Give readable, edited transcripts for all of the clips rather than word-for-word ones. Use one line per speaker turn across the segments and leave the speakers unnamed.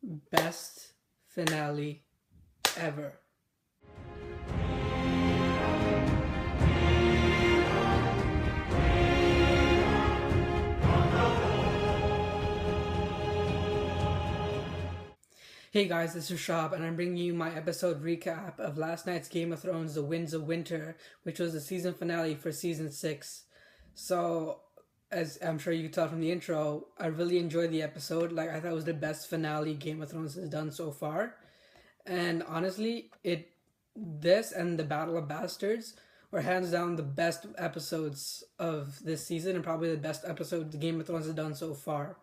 Best finale ever. Hey guys, this is Shab, and I'm bringing you my episode recap of last night's Game of Thrones: The Winds of Winter, which was the season finale for season 6. So, as I'm sure you can tell from the intro, I really enjoyed the episode. Like, I thought it was the best finale Game of Thrones has done so far. And honestly, this and the Battle of Bastards were hands down the best episodes of this season, and probably the best episode the Game of Thrones has done so far.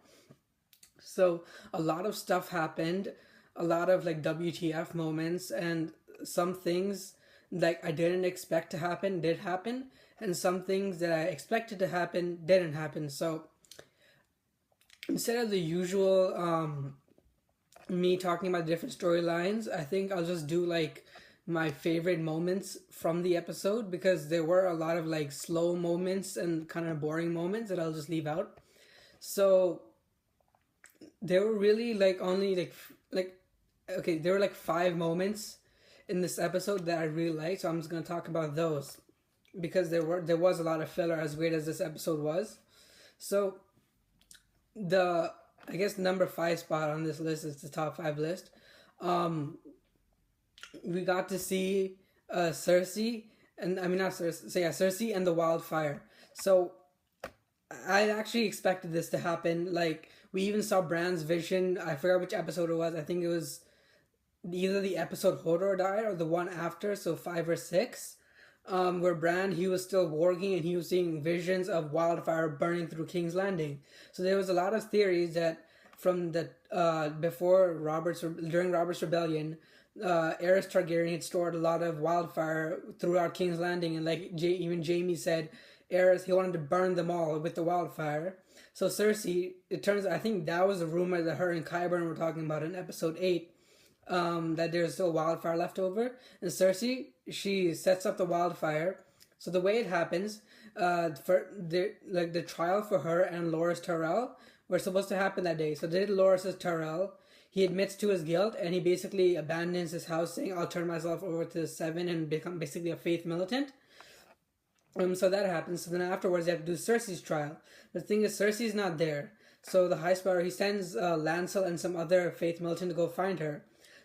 So a lot of stuff happened, a lot of like WTF moments, and some things like I didn't expect to happen did happen, and some things that I expected to happen didn't happen. So instead of the usual me talking about different storylines, I think I'll just do like my favorite moments from the episode, because there were a lot of like slow moments and kind of boring moments that I'll just leave out. So there were really like only like okay, there were like 5 moments in this episode that I really liked, so I'm just gonna talk about those, because there was a lot of filler, as weird as this episode was. So the I guess number 5 spot on this list is the top 5 list. Um, we got to see Cersei, and I mean not Cersei, so yeah, Cersei and the wildfire. So I actually expected this to happen. Like, we even saw Bran's vision. I forgot which episode it was. I think it was either the episode Hodor died or the one after, so 5 or 6, where Bran, he was still warging and he was seeing visions of wildfire burning through King's Landing. So there was a lot of theories that from the during Robert's rebellion, Aerys Targaryen had stored a lot of wildfire throughout King's Landing, and like even Jaime said, Aerys, he wanted to burn them all with the wildfire. So Cersei, it turns I think that was a rumor that her and Qyburn were talking about in episode 8, that there's still wildfire left over. And Cersei, she sets up the wildfire. So the way it happens, for the trial for her and Loras Tyrell were supposed to happen that day. So they did Loras Tyrell. He admits to his guilt, and he basically abandons his house, saying, "I'll turn myself over to the Seven and become basically a faith militant." So that happens. So then afterwards, they have to do Cersei's trial. The thing is, Cersei's not there. So the High Sparrow, he sends Lancel and some other faith militant to go find her.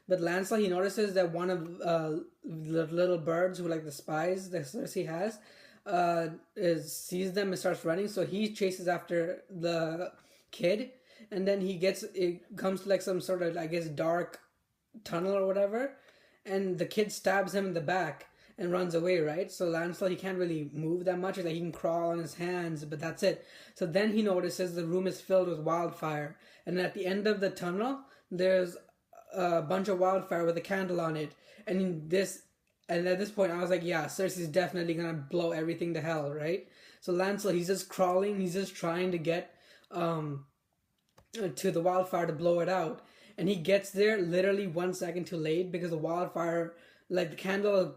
But Lancel, he notices that one of the little birds, who like the spies that Cersei has, sees them and starts running. So he chases after the kid, and then it comes to like some sort of, I guess, dark tunnel or whatever, and the kid stabs him in the back and runs away, right? So Lancel, he can't really move that much. Like, he can crawl on his hands, but that's it. So then he notices the room is filled with wildfire. And at the end of the tunnel, there's a bunch of wildfire with a candle on it. And at this point, I was like, yeah, Cersei's definitely gonna blow everything to hell, right? So Lancel, he's just crawling. He's just trying to get to the wildfire to blow it out. And he gets there literally 1 second too late, because the wildfire, like the candle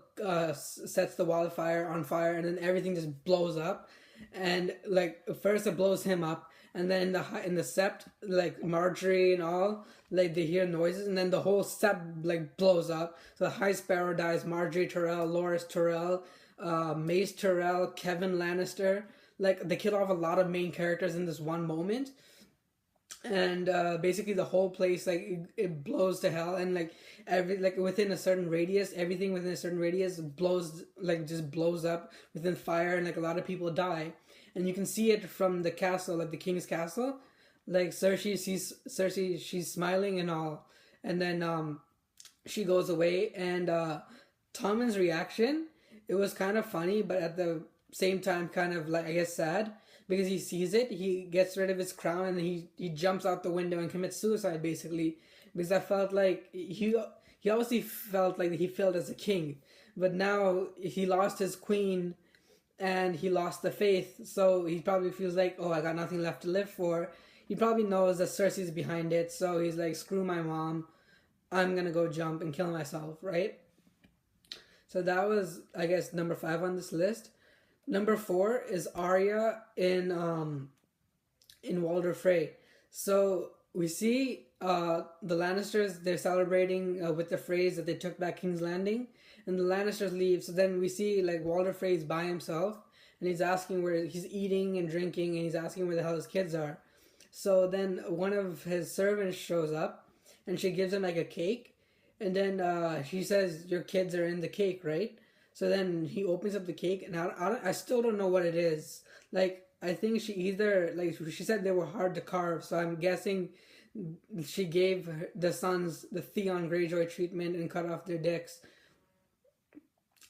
sets the wildfire on fire, and then everything just blows up. And like first it blows him up, and then in the sept, like Marjorie and all, like they hear noises, and then the whole sept like blows up. So the High Sparrow dies, Marjorie Tyrell, Loras Tyrell, Mace Tyrell, Kevin Lannister. Like, they kill off a lot of main characters in this one moment. And basically the whole place, like it blows to hell, and like within a certain radius, everything within a certain radius just blows up within fire, and like a lot of people die. And you can see it from the castle, like the king's castle. Like Cersei, she's smiling and all, and then she goes away. And Tommen's reaction, it was kind of funny, but at the same time kind of, like, I guess, sad, because he sees it, he gets rid of his crown, and he jumps out the window and commits suicide, basically. Because I felt like he obviously felt like he failed as a king, but now he lost his queen and he lost the faith, so he probably feels like, oh, I got nothing left to live for. He probably knows that Cersei's behind it, so he's like, screw my mom, I'm gonna go jump and kill myself, right? So that was, I guess, number 5 on this list. Number 4 is Arya in Walder Frey. So we see the Lannisters, they're celebrating with the phrase that they took back King's Landing, and the Lannisters leave. So then we see like Walder Frey's by himself, and he's asking where he's eating and drinking, and he's asking where the hell his kids are. So then one of his servants shows up, and she gives him like a cake, and then she says, "Your kids are in the cake, right?" So then he opens up the cake, and I still don't know what it is. Like, I think she either, like she said, they were hard to carve, so I'm guessing she gave the sons the Theon Greyjoy treatment and cut off their dicks.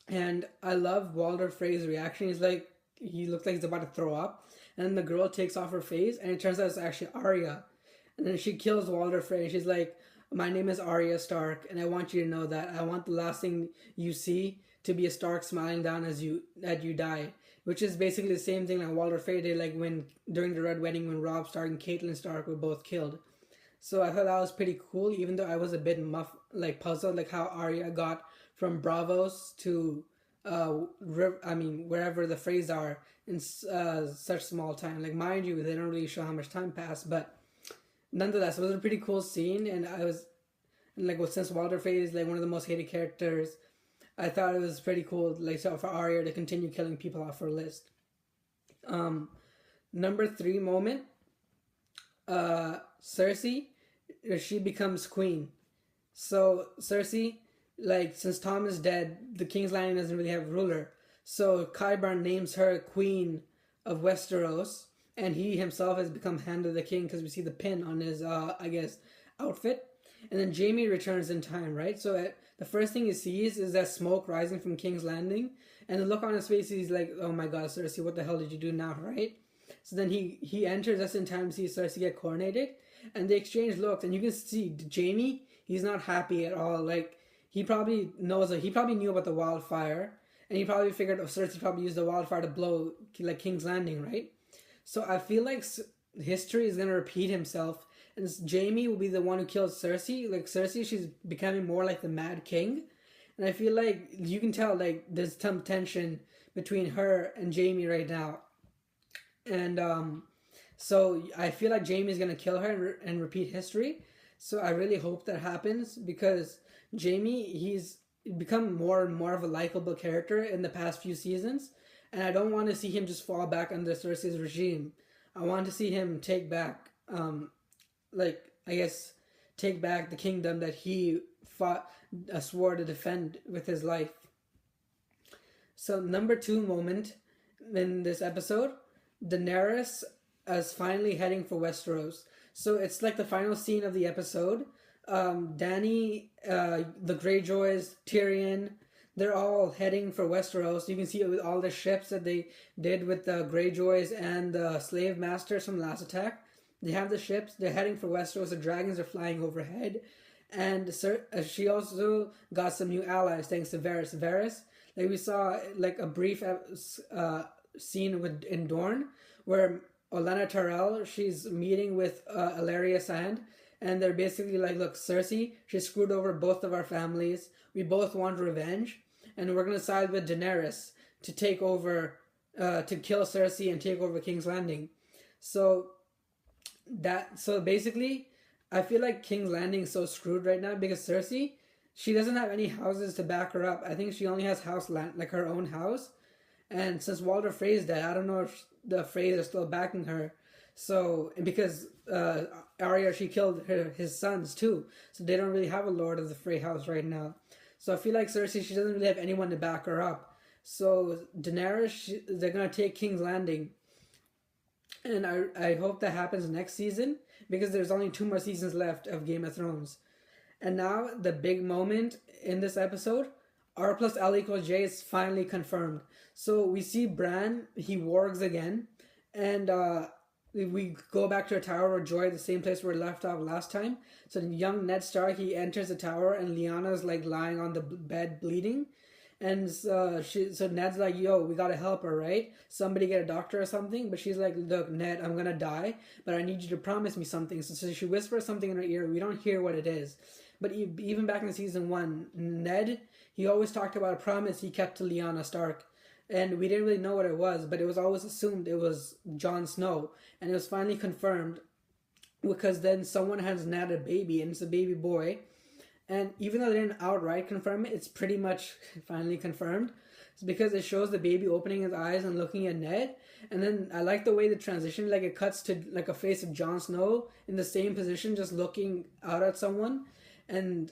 And I love Walder Frey's reaction. He's like, he looks like he's about to throw up, and then the girl takes off her face, and it turns out it's actually Arya. And then she kills Walder Frey. She's like, "My name is Arya Stark, and I want you to know that. I want the last thing you see to be a Stark smiling down as you die." Which is basically the same thing like Walder Frey did, like when during the Red Wedding when Robb Stark and Catelyn Stark were both killed. So I thought that was pretty cool, even though I was a bit puzzled, like how Arya got from Bravos to, wherever the Freys are in such small time. Like, mind you, they don't really show how much time passed, but nonetheless, it was a pretty cool scene, and since Walder Frey is like one of the most hated characters, I thought it was pretty cool, like, so for Arya to continue killing people off her list. Number 3 moment, Cersei, she becomes queen. So Cersei, like, since Tom is dead, the King's Landing doesn't really have a ruler. So Qyburn names her queen of Westeros, and he himself has become Hand of the King because we see the pin on his, outfit. And then Jaime returns in time, right? So the first thing he sees is that smoke rising from King's Landing, and the look on his face, he's like, "Oh my God, Cersei, what the hell did you do now?" Right? So then he enters just in time to see Cersei get coronated, and they exchange looks, and you can see Jaime, he's not happy at all. Like, he probably knew about the wildfire, and he probably figured Cersei probably used the wildfire to blow like King's Landing, right? So I feel like history is gonna repeat himself, and Jaime will be the one who kills Cersei. Like, Cersei, she's becoming more like the Mad King, and I feel like you can tell like there's some tension between her and Jaime right now, and so I feel like Jaime's gonna kill her and repeat history. So I really hope that happens, because Jaime, he's become more and more of a likable character in the past few seasons, and I don't want to see him just fall back under Cersei's regime. I want to see him take back, take back the kingdom that he swore to defend with his life. So number 2 moment in this episode, Daenerys is finally heading for Westeros. So it's like the final scene of the episode. Dany, the Greyjoys, Tyrion, they're all heading for Westeros. You can see it with all the ships that they did with the Greyjoys and the slave masters from last attack. They have the ships, they're heading for Westeros, the dragons are flying overhead. And she also got some new allies thanks to Varys. Varys, like we saw like a brief scene in Dorne where Olenna Tyrell, she's meeting with Ellaria Sand, and they're basically like, "Look, Cersei, she screwed over both of our families. We both want revenge, and we're gonna side with Daenerys to take over, to kill Cersei and take over King's Landing." So basically, I feel like King's Landing is so screwed right now because Cersei, she doesn't have any houses to back her up. I think she only has her own house. And since Walder Frey's dead, I don't know if the Freys are still backing her. So, because Arya, she killed his sons too. So they don't really have a Lord of the Frey house right now. So I feel like Cersei, she doesn't really have anyone to back her up. So Daenerys, they're going to take King's Landing. And I hope that happens next season, because there's only 2 more seasons left of Game of Thrones. And now, the big moment in this episode, R plus L equals J is finally confirmed. So we see Bran, he wargs again, and we go back to a tower of joy, the same place where we left off last time. So young Ned Stark, he enters the tower, and Lyanna's like lying on the bed bleeding. And so Ned's like, "Yo, we gotta help her, right? Somebody get a doctor or something." But she's like, "Look, Ned, I'm gonna die, but I need you to promise me something." So she whispers something in her ear. We don't hear what it is. But even back in season 1, Ned, he always talked about a promise he kept to Lyanna Stark. And we didn't really know what it was, but it was always assumed it was Jon Snow. And it was finally confirmed because then someone has nabbed a baby and it's a baby boy. And even though they didn't outright confirm it, it's pretty much finally confirmed. It's because it shows the baby opening his eyes and looking at Ned. And then I like the way the transition, like it cuts to like a face of Jon Snow in the same position, just looking out at someone. And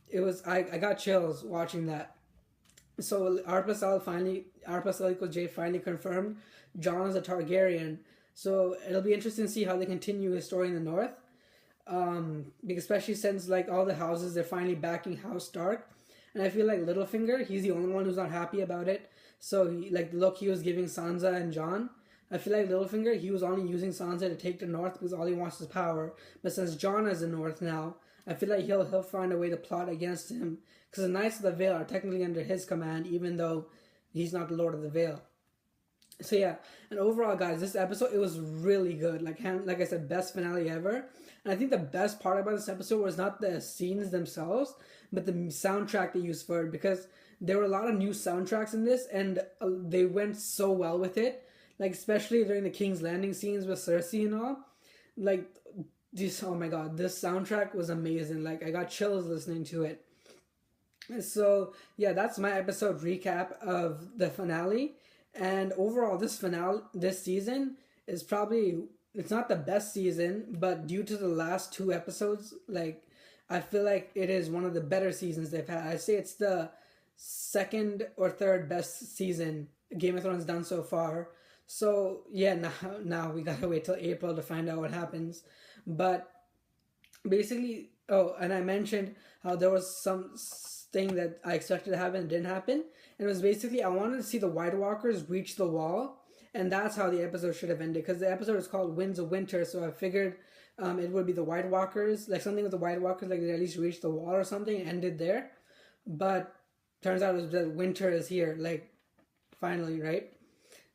it was I got chills watching that. So R plus L equals J finally confirmed Jon is a Targaryen. So it'll be interesting to see how they continue his story in the North. Because especially since like all the houses they're finally backing House Stark, and I feel like Littlefinger, he's the only one who's not happy about it. So like the look he was giving Sansa and Jon, I feel like Littlefinger, he was only using Sansa to take the North because all he wants is power. But since Jon has the North now, I feel like he'll find a way to plot against him because the Knights of the Vale are technically under his command, even though he's not the Lord of the Vale. So yeah, and overall, guys, this episode it was really good. Like I said, best finale ever. And I think the best part about this episode was not the scenes themselves, but the soundtrack they used for it, because there were a lot of new soundtracks in this, and they went so well with it. Like especially during the King's Landing scenes with Cersei and all, like this. Oh my god, this soundtrack was amazing. Like I got chills listening to it. So yeah, that's my episode recap of the finale. And overall, this season is probably it's not the best season, but due to the last two episodes, like I feel like it is one of the better seasons they've had. I say it's the second or third best season Game of Thrones done so far. So yeah, now we gotta wait till April to find out what happens. But basically, oh, and I mentioned how there was some thing that I expected to happen and didn't happen. And it was basically I wanted to see the White Walkers reach the wall, and that's how the episode should have ended because the episode is called Winds of Winter. So I figured it would be the White Walkers, like something with the White Walkers, like they at least reached the wall or something, and ended there. But turns out it was that winter is here, like finally, right?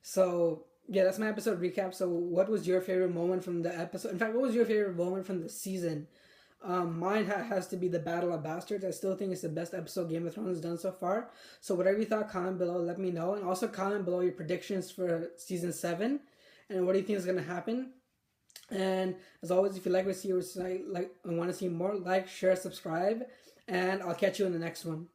So yeah, that's my episode recap. So what was your favorite moment from the episode? In fact, what was your favorite moment from the season? Mine has to be the Battle of Bastards. I still think it's the best episode Game of Thrones has done so far. So whatever you thought, comment below, let me know. And also comment below your predictions for season 7 and what do you think is going to happen. And as always, if you like what you see, like and want to see more, like, share, subscribe, and I'll catch you in the next one.